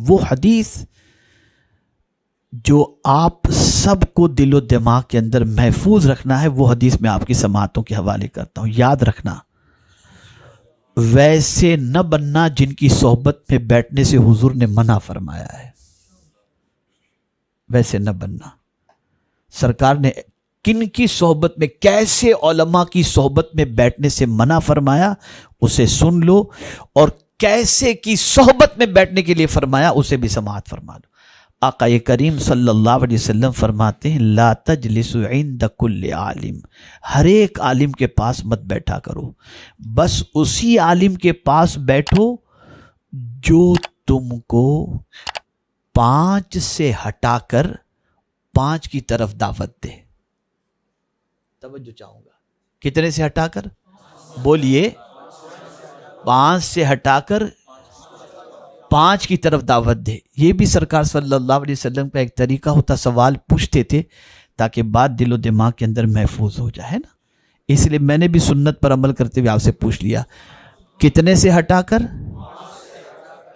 وہ حدیث جو آپ سب کو دل و دماغ کے اندر محفوظ رکھنا ہے، وہ حدیث میں آپ کی سماعتوں کے حوالے کرتا ہوں. یاد رکھنا، ویسے نہ بننا جن کی صحبت میں بیٹھنے سے حضور نے منع فرمایا ہے. ویسے نہ بننا. سرکار نے کن کی صحبت میں، کیسے علماء کی صحبت میں بیٹھنے سے منع فرمایا اسے سن لو، اور کیسے کی صحبت میں بیٹھنے کے لیے فرمایا اسے بھی سماعت فرما لو. آقا کریم صلی اللہ علیہ وسلم فرماتے ہیں لا تجلسوا عند کل عالم، ہر ایک عالم کے پاس مت بیٹھا کرو، بس اسی عالم کے پاس بیٹھو جو تم کو 5 سے ہٹا کر 5 کی طرف دعوت دے. توجہ چاہوں گا، کتنے سے ہٹا کر؟ بولیے. 5 سے ہٹا کر 5 کی طرف دعوت دے. یہ بھی سرکار صلی اللہ علیہ وسلم کا ایک طریقہ ہوتا، سوال پوچھتے تھے تاکہ بات دل و دماغ کے اندر محفوظ ہو جائے نا. اس لیے میں نے بھی سنت پر عمل کرتے ہوئے آپ سے پوچھ لیا، کتنے سے ہٹا کر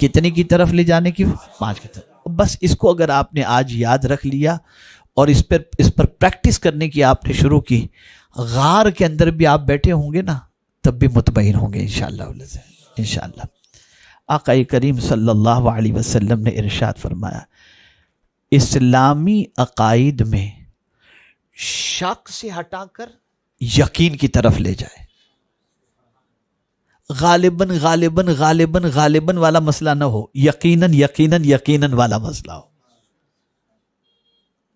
کتنے کی طرف لے جانے کی؟ 5 کی طرف. بس اس کو اگر آپ نے آج یاد رکھ لیا اور اس پر پریکٹس کرنے کی آپ نے شروع کی، غار کے اندر بھی آپ بیٹھے ہوں گے نا تب بھی مطمئن ہوں گے انشاءاللہ. انشاءاللہ. آقا کریم صلی اللہ علیہ وسلم نے ارشاد فرمایا اسلامی عقائد میں شک سے ہٹا کر یقین کی طرف لے جائے. غالباً غالباً غالباً غالباً والا مسئلہ نہ ہو، یقیناً یقیناً یقیناً والا مسئلہ ہو.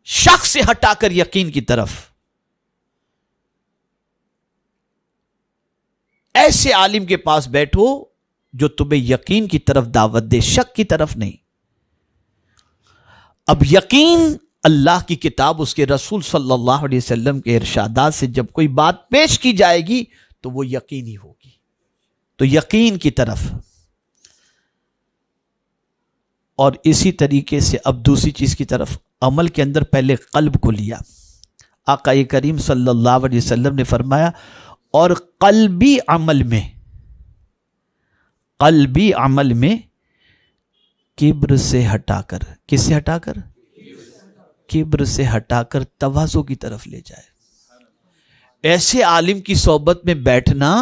شک سے ہٹا کر یقین کی طرف. ایسے عالم کے پاس بیٹھو جو تمہیں یقین کی طرف دعوت دے، شک کی طرف نہیں. اب یقین اللہ کی کتاب، اس کے رسول صلی اللہ علیہ وسلم کے ارشادات سے جب کوئی بات پیش کی جائے گی تو وہ یقینی ہوگی. تو یقین کی طرف. اور اسی طریقے سے اب دوسری چیز کی طرف، عمل کے اندر پہلے قلب کو لیا. آقا کریم صلی اللہ علیہ وسلم نے فرمایا اور قلبی عمل میں کبر سے ہٹا کر، کس سے ہٹا کر؟ کبر سے ہٹا کر تواضع کی طرف لے جائے. ایسے عالم کی صحبت میں بیٹھنا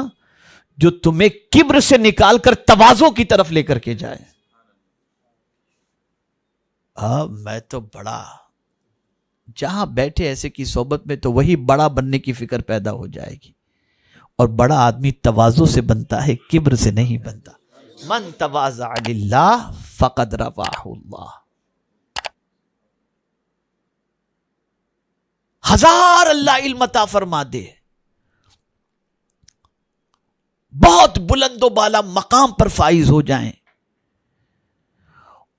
جو تمہیں کبر سے نکال کر تواضع کی طرف لے کر کے جائے. میں تو بڑا، جہاں بیٹھے ایسے کی صحبت میں تو وہی بڑا بننے کی فکر پیدا ہو جائے گی. اور بڑا آدمی تواضع سے بنتا ہے، کبر سے نہیں بنتا. من تواضع للہ فقد رفعہ اللہ. 1000 اللہ علم عطا فرما دے، بہت بلند و بالا مقام پر فائز ہو جائیں،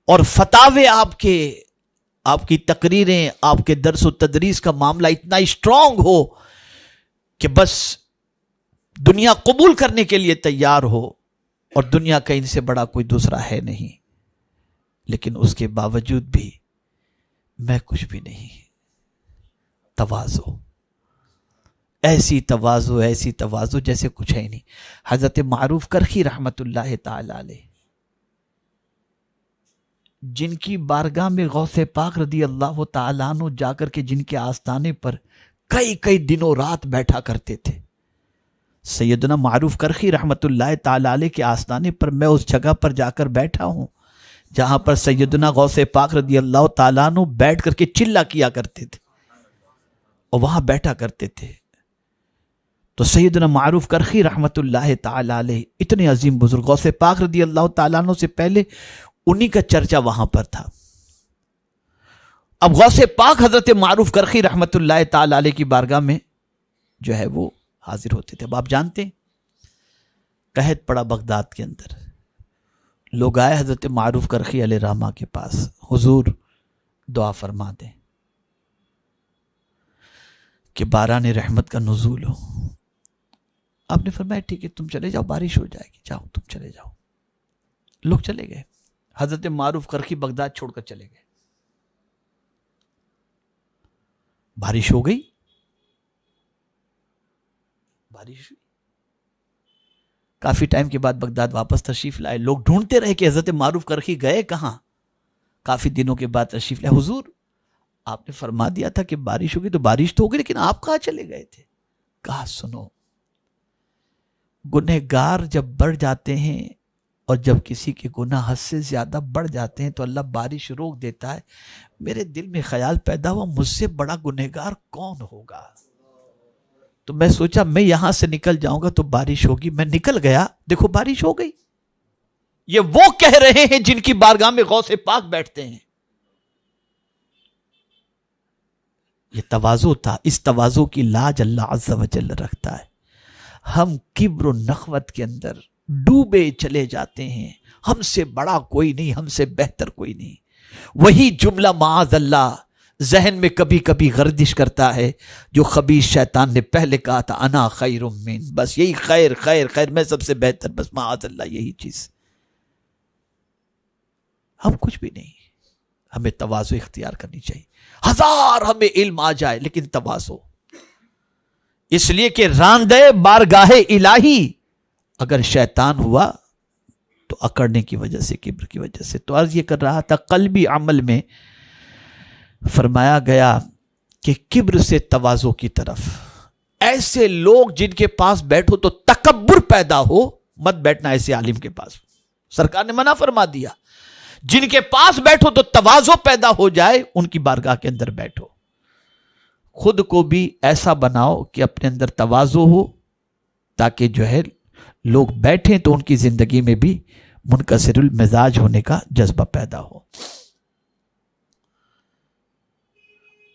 اور فتاوے آپ کی تقریریں، آپ کے درس و تدریس کا معاملہ اتنا اسٹرانگ ہو کہ بس دنیا قبول کرنے کے لیے تیار ہو، اور دنیا کا ان سے بڑا کوئی دوسرا ہے نہیں، لیکن اس کے باوجود بھی میں کچھ بھی نہیں. تواضع، ایسی تواضع جیسے کچھ ہے نہیں. حضرت معروف کرخی رحمت اللہ تعالی علیہ، جن کی بارگاہ میں غوث پاک رضی اللہ تعالیٰ عنہ جا کر کے جن کے آستانے پر کئی دنوں رات بیٹھا کرتے تھے. سیدنا معروف کرخی رحمت اللہ تعالی علیہ کے آستانے پر میں اس جگہ پر جا کر بیٹھا ہوں جہاں پر سیدنا غوث پاک رضی اللہ تعالیٰ عنہ بیٹھ کر کے چلا کیا کرتے تھے اور وہاں بیٹھا کرتے تھے. تو سیدنا معروف کرخی رحمت اللہ تعالی علیہ اتنے عظیم بزرگ، غوث پاک رضی اللہ تعالیٰ عنہ سے پہلے انہی کا چرچا وہاں پر تھا. اب غوث پاک حضرت معروف کرخی رحمت اللہ تعالی علیہ کی بارگاہ میں جو ہے وہ حاضر ہوتے تھے. اب آپ جانتے ہیں قحط پڑا بغداد کے اندر، لوگ آئے حضرت معروف کرخی علیہ رحمہ کے پاس، حضور دعا فرما دیں کہ باران رحمت کا نزول ہو. آپ نے فرمایا ٹھیک ہے تم چلے جاؤ، بارش ہو جائے گی، جاؤ تم چلے جاؤ. لوگ چلے گئے، حضرت معروف کرخی بغداد چھوڑ کر چلے گئے. بارش ہو گئی، بارش ہوئی. کافی ٹائم کے بعد بغداد واپس تشریف لائے. لوگ ڈھونڈتے رہے کہ حضرت معروف کرخی گئے کہاں. کافی دنوں کے بعد تشریف لائے. حضور آپ نے فرما دیا تھا کہ بارش ہوگی، تو بارش تو ہوگی، لیکن آپ کہاں چلے گئے تھے؟ کہا سنو، گنہگار جب بڑھ جاتے ہیں اور جب کسی کے گناہ حد سے زیادہ بڑھ جاتے ہیں تو اللہ بارش روک دیتا ہے. میرے دل میں خیال پیدا ہوا مجھ سے بڑا گنہگار کون ہوگا؟ تو میں سوچا میں یہاں سے نکل جاؤں گا تو بارش ہوگی. میں نکل گیا، دیکھو بارش ہو گئی. یہ وہ کہہ رہے ہیں جن کی بارگاہ میں غوث پاک بیٹھتے ہیں. یہ تواضع تھا. اس تواضع کی لاج اللہ عز و جل رکھتا ہے. ہم کبر و نخوت کے اندر ڈوبے چلے جاتے ہیں. ہم سے بڑا کوئی نہیں، ہم سے بہتر کوئی نہیں. وہی جملہ معاذ اللہ ذہن میں کبھی کبھی گردش کرتا ہے جو خبیث شیطان نے پہلے کہا تھا، انا خیر من، بس یہی خیر خیر خیر، میں سب سے بہتر، بس معاذ اللہ یہی چیز. ہم کچھ بھی نہیں. ہمیں تواضع اختیار کرنی چاہیے. ہزار ہمیں علم آ جائے لیکن تواضع، اس لیے کہ راندے بارگاہ الہی اگر شیطان ہوا تو اکڑنے کی وجہ سے، کبر کی وجہ سے. تو عرض یہ کر رہا تھا قلبی عمل میں فرمایا گیا کہ کبر سے تواضع کی طرف. ایسے لوگ جن کے پاس بیٹھو تو تکبر پیدا ہو، مت بیٹھنا ایسے عالم کے پاس. سرکار نے منع فرما دیا. جن کے پاس بیٹھو تو تواضع پیدا ہو جائے ان کی بارگاہ کے اندر بیٹھو. خود کو بھی ایسا بناؤ کہ اپنے اندر تواضع ہو، تاکہ جو ہے لوگ بیٹھیں تو ان کی زندگی میں بھی منکسر المزاج ہونے کا جذبہ پیدا ہو.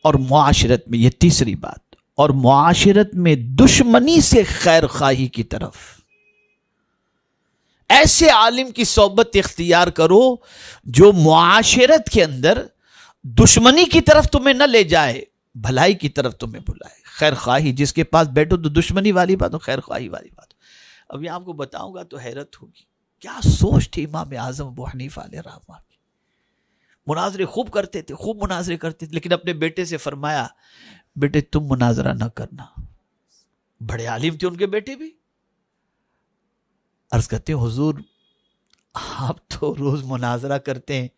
اور معاشرت میں یہ تیسری بات، اور معاشرت میں دشمنی سے خیر خواہی کی طرف. ایسے عالم کی صحبت اختیار کرو جو معاشرت کے اندر دشمنی کی طرف تمہیں نہ لے جائے، بھلائی کی طرف تمہیں بلائے. خیر خواہی، جس کے پاس بیٹھو تو دشمنی والی بات ہو، خیر خواہی والی بات ہو. ابھی آپ کو بتاؤں گا تو حیرت ہوگی، کیا سوچ تھی امام اعظم ابو حنیفہ علیہ رحمہ کی. مناظرے خوب کرتے تھے، خوب مناظرے کرتے تھے، لیکن اپنے بیٹے سے فرمایا بیٹے تم مناظرہ نہ کرنا. بڑے عالم تھے ان کے بیٹے بھی. عرض کرتے ہیں حضور آپ تو روز مناظرہ کرتے ہیں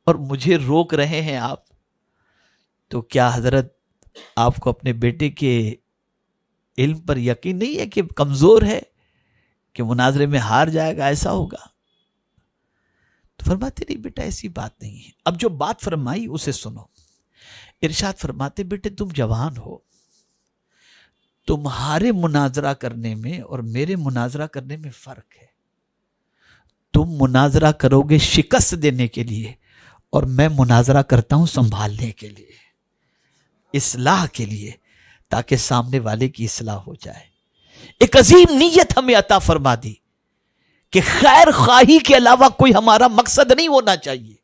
اور مجھے روک رہے ہیں آپ، تو کیا حضرت آپ کو اپنے بیٹے کے علم پر یقین نہیں ہے کہ کمزور ہے، کہ مناظرے میں ہار جائے گا، ایسا ہوگا؟ تو فرماتے نہیں بیٹا ایسی بات نہیں ہے. اب جو بات فرمائی اسے سنو. ارشاد فرماتے بیٹے تم جوان ہو، تمہارے مناظرہ کرنے میں اور میرے مناظرہ کرنے میں فرق ہے. تم مناظرہ کرو گے شکست دینے کے لیے اور میں مناظرہ کرتا ہوں سنبھالنے کے لیے، اصلاح کے لیے، تاکہ سامنے والے کی اصلاح ہو جائے. ایک عظیم نیت ہمیں عطا فرما دی کہ خیر خواہی کے علاوہ کوئی ہمارا مقصد نہیں ہونا چاہیے.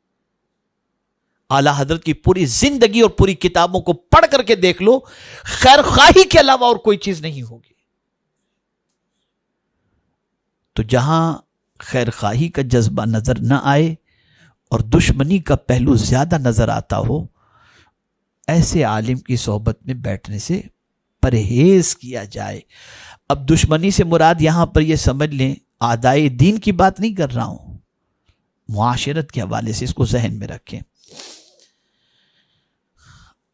اعلیٰ حضرت کی پوری زندگی اور پوری کتابوں کو پڑھ کر کے دیکھ لو، خیر خواہی کے علاوہ اور کوئی چیز نہیں ہوگی. تو جہاں خیر خواہی کا جذبہ نظر نہ آئے اور دشمنی کا پہلو زیادہ نظر آتا ہو، ایسے عالم کی صحبت میں بیٹھنے سے پرہیز کیا جائے. اب دشمنی سے مراد یہاں پر یہ سمجھ لیں اعدائے دین کی بات نہیں کر رہا ہوں، معاشرت کے حوالے سے اس کو ذہن میں رکھیں.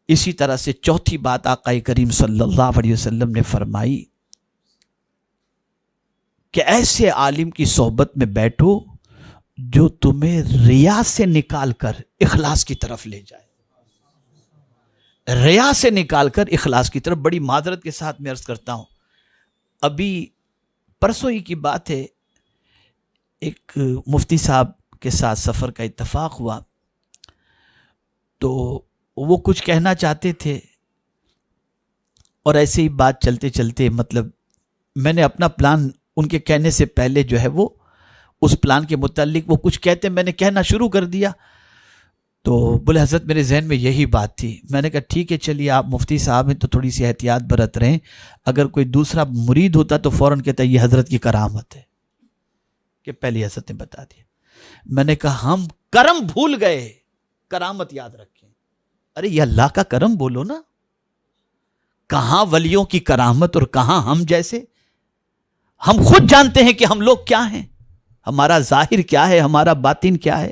اسی طرح سے چوتھی بات آقا کریم صلی اللہ علیہ وسلم نے فرمائی کہ ایسے عالم کی صحبت میں بیٹھو جو تمہیں ریا سے نکال کر اخلاص کی طرف لے جائے. ریا سے نکال کر اخلاص کی طرف. بڑی معذرت کے ساتھ میں عرض کرتا ہوں، ابھی پرسوں ہی کی بات ہے، ایک مفتی صاحب کے ساتھ سفر کا اتفاق ہوا، تو وہ کچھ کہنا چاہتے تھے اور ایسے ہی بات چلتے چلتے مطلب میں نے اپنا پلان ان کے کہنے سے پہلے جو ہے وہ اس پلان کے متعلق وہ کچھ کہتے میں نے کہنا شروع کر دیا. تو بولے حضرت میرے ذہن میں یہی بات تھی. میں نے کہا ٹھیک ہے چلیے آپ مفتی صاحب ہیں تو تھوڑی سی احتیاط برت رہے ہیں، اگر کوئی دوسرا مرید ہوتا تو فوراً کہتا یہ حضرت کی کرامت ہے، کہ پہلی حضرت نے بتا دیا. میں نے کہا ہم کرم بھول گئے، کرامت یاد رکھیں. ارے یہ اللہ کا کرم بولو نا، کہاں ولیوں کی کرامت اور کہاں ہم جیسے. ہم خود جانتے ہیں کہ ہم لوگ کیا ہیں، ہمارا ظاہر کیا ہے، ہمارا باطن کیا ہے.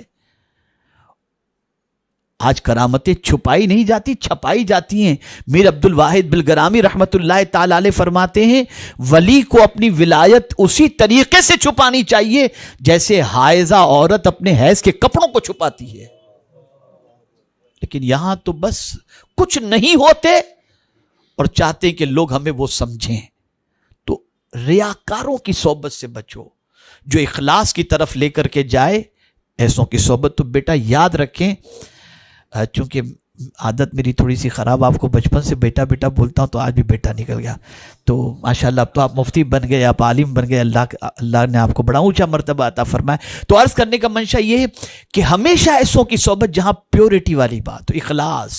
آج کرامتیں چھپائی نہیں جاتی، چھپائی جاتی ہیں۔ میر عبد الواحد بلگرامی رحمت اللہ تعالی علیہ فرماتے ہیں ولی کو اپنی ولایت اسی طریقے سے چھپانی چاہیے جیسے حائضہ عورت اپنے حیض کے کپڑوں کو چھپاتی ہے۔ لیکن یہاں تو بس کچھ نہیں ہوتے اور چاہتے ہیں کہ لوگ ہمیں وہ سمجھیں۔ تو ریاکاروں کی صحبت سے بچو، جو اخلاص کی طرف لے کر کے جائے ایسوں کی صحبت۔ تو بیٹا یاد رکھیں، چونکہ عادت میری تھوڑی سی خراب، آپ کو بچپن سے بیٹا بیٹا بولتا ہوں تو آج بھی بیٹا نکل گیا، تو ماشاءاللہ اب تو آپ مفتی بن گئے، آپ عالم بن گئے، اللہ نے آپ کو بڑا اونچا مرتبہ عطا فرمایا۔ تو عرض کرنے کا منشا یہ ہے کہ ہمیشہ ایسوں کی صحبت جہاں پیورٹی والی بات ہو، اخلاص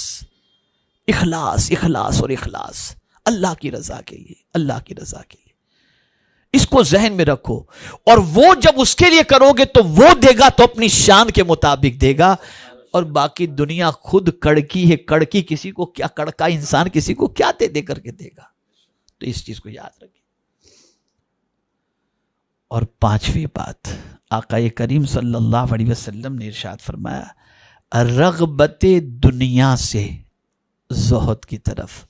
اخلاص اخلاص اور اخلاص، اللہ کی رضا کے لیے، اللہ کی رضا کے لیے، اس کو ذہن میں رکھو۔ اور وہ جب اس کے لیے کرو گے تو وہ دے گا تو اپنی شان کے مطابق دے گا، اور باقی دنیا خود کڑکی ہے، کڑکی کسی کو کیا، کڑکا انسان کسی کو کیا دے کر کے دے گا۔ تو اس چیز کو یاد رکھیں۔ اور پانچویں بات، آقا کریم صلی اللہ علیہ وسلم نے ارشاد فرمایا رغبت دنیا سے زہد کی طرف۔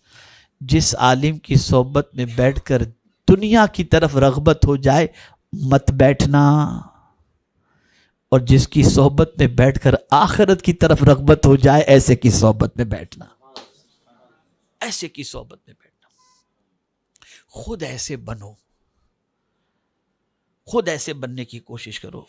جس عالم کی صحبت میں بیٹھ کر دنیا کی طرف رغبت ہو جائے مت بیٹھنا، اور جس کی صحبت میں بیٹھ کر آخرت کی طرف رغبت ہو جائے ایسے کی صحبت میں بیٹھنا، ایسے کی صحبت میں بیٹھنا۔ خود ایسے بنو، خود ایسے بننے کی کوشش کرو۔